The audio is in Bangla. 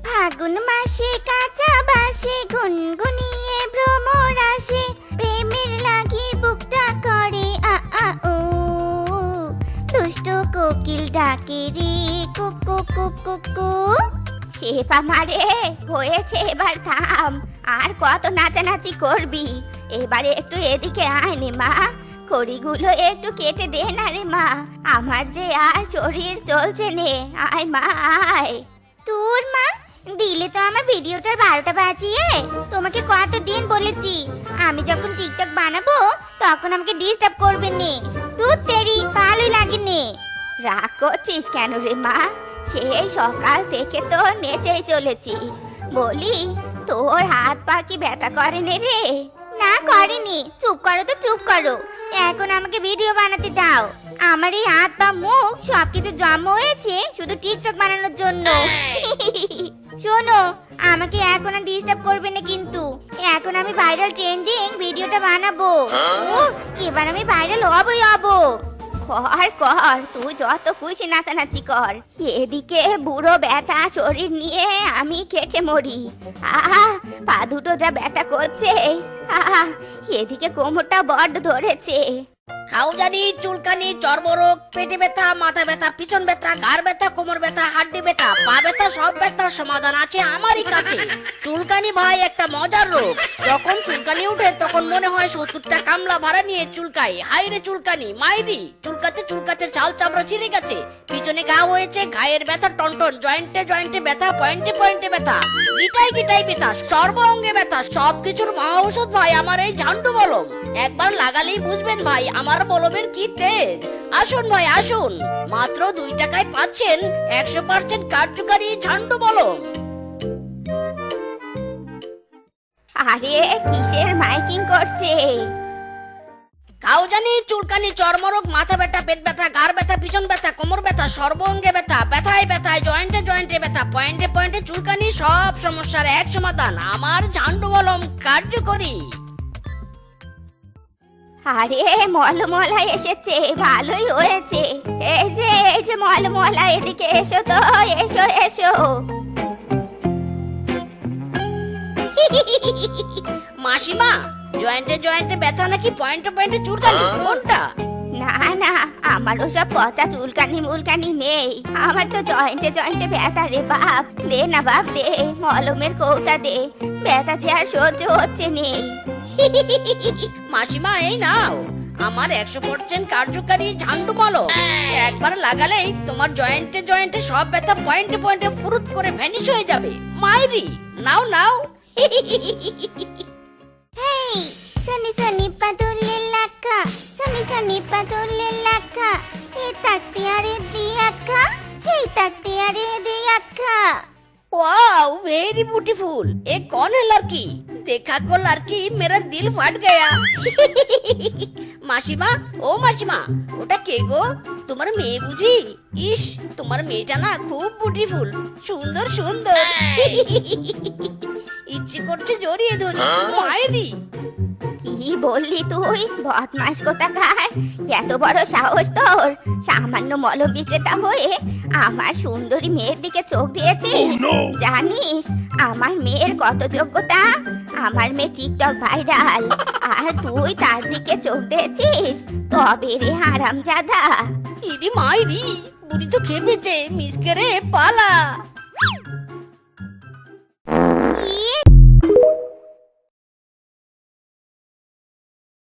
ফাগুন মাসে কাঁচা বাসে গুনগুনিয়ে ভ্রমর আসে, প্রেমের লাগি বুকটা করে আ আ ও, দুষ্ট কোকিল ডাকে রে কুকু কুকু কু। শেফা মারে হয়েছে, এবার থাম, আর কত নাচানাচি করবি? এবারে একটু এদিকে আয় নে মা, খড়িগুলো একটু কেটে দে না রে মা, আমার যে আর শরীর চলছে নে, আয় মা আয়। তোর মা দিলে তো আমার ভিডিওটার 12টা বাজিয়ে। তোমাকে কতদিন বলেছি আমি যখন টিকটক বানাবো তখন আমাকে ডিস্টার্ব করবে নে। তুই তেরি ভালোই লাগে নে। রাগ করছিস কেন রে মা? সেই সকাল থেকে তো নেচেই চলেছিস, বলি তোর হাত পা কি ব্যথা করে নে রে? না করেনি, চুপ করো তো চুপ করো, এখন আমাকে ভিডিও বানাতে দাও। আমার এই হাত পা মুখ সবকিছু জমা হয়েছে শুধু টিকটক বানানোর জন্য। শোনো, আমাকে এখন আর ডিস্টার্ব করবে না কিন্তু, এখন আমি ভাইরাল ট্রেন্ডিং ভিডিওটা বানাবো। এবার আমি ভাইরাল হবই হব। কর কর, তুই যত খুশি নাচানাচি কর, এদিকে বুড়ো ব্যথা শরীর নিয়ে আমি কেটে মরি। আহা, পা দুটো যা ব্যথা করছে, আহা, এদিকে কোমরটা বড্ড ধরেছে। হাউজানি, চুলকানি, চর্মরোগ, পেটে ব্যথা, মাথা ব্যথা, পিছন ব্যথা, ঘাড় ব্যথা, কোমর ব্যথা, হাড্ডি ব্যথা, পা ব্যথা, সব ব্যথার সমাধান আছে আমারই কাছে। চুলকানি ভাই একটা মজার রোগ, যখন চুলকানি উঠে তখন মনে হয় 70টা কামলা ভাড়া নিয়ে চুলকাই। হাইরে চুলকানি, মাইরি, চুলকাতে চুলকাতে ছাল চামড়া ছিঁড়ে গেছে, পিছনে ঘা হয়েছে, ঘায়ের ব্যথা টনটন, জয়েন্টে জয়েন্টে ব্যথা, পয়েন্টে পয়েন্টে ব্যথা, গিটাই গিটাই ব্যথা, সর্ব অঙ্গে ব্যথা, সবকিছুর মহা ঔষধ ভাই আমার এই ঝান্ডু মলম। একবার লাগালেই বুঝবেন ভাই আমার মলমের কি তেজ। আসুন ভাই আসুন, মাত্র 2 টাকায় পাচ্ছেন 100% কার্যকারী ঝান্ডু মলম। আরে কিসের মাইকিং করছে? কাউজানি, চুলকানি, চর্মরোগ, মাথা ব্যথা, পেট ব্যথা, ঘাড় ব্যথা, পিছন ব্যথা, কোমর ব্যথা, সর্ব অঙ্গে ব্যথা, ব্যথায় ব্যথায়, জয়েন্টে জয়েন্টে ব্যথা, পয়েন্টে পয়েন্টে চুলকানি, সব সমস্যার এক সমাধান আমার ঝান্ডু মলম কার্যকরী। আরে মলমলা এসেছে, ভালোই হয়েছে। এই যে মলমলা, এদিকে এসো তো, এসো এসো। মাসিমা, জয়েন্টে জয়েন্টে ব্যথা নাকি পয়েন্টে পয়েন্টে চুলকানি, কোনটা? না না, আমার ওসব পচা চুলকানি মুলকানি নেই, আমার তো জয়েন্টে জয়েন্টে ব্যথা রে বাপ। দে না বাপ দে, মলমের কৌটা দে, ব্যথা যে আর সহ্য হচ্ছে নেই। মাসিমা এই নাও আমার 100% কার্যকারী ঝান্ডু মলম, একবার লাগালেই তোমার জয়েন্টে জয়েন্টে সব ব্যথা পয়েন্টে পয়েন্টে ফুরুত করে ভ্যানিশ হয়ে যাবে। মাইরি, নাও নাও। হেই, সনি সনি পাদুলে লাক্কা, সনি সনি পাদুলে লাক্কা, হে তাকতে আরে দিয়াক্কা, হে তাকতে আরে দিয়াক্কা। वाओ वेरी ब्यूटीफुल, ये कौन है लड़की? देखा को लड़की मेरा दिल फट गया। মাসিমা, ও মাসিমা, ওটা কে গো? তোমার মেয়ে বুঝি? ইস, তোমার মেয়েটা না খুব বিউটিফুল, সুন্দর সুন্দর। ইচ্ছে করছে জড়িয়ে ধরি। মায়েরি, কি বললি তুই? বদমাস কোথাকার, এত বড় সাহস তোর! সামান্য মলম বিক্রেতা হয়ে আমার সুন্দরী মেয়ের দিকে চোখ দিয়েছিস? জানিস আমার মেয়ের কত যোগ্যতা? আমার মেয়ে টিকটক ভাইরাল, আর তুই তার দিকে চোখ দিয়েছিস? তবে রে হারামজাদা। ইদি মায়েরি, বুড়ি তো খেপেছে, মিস করে পালা।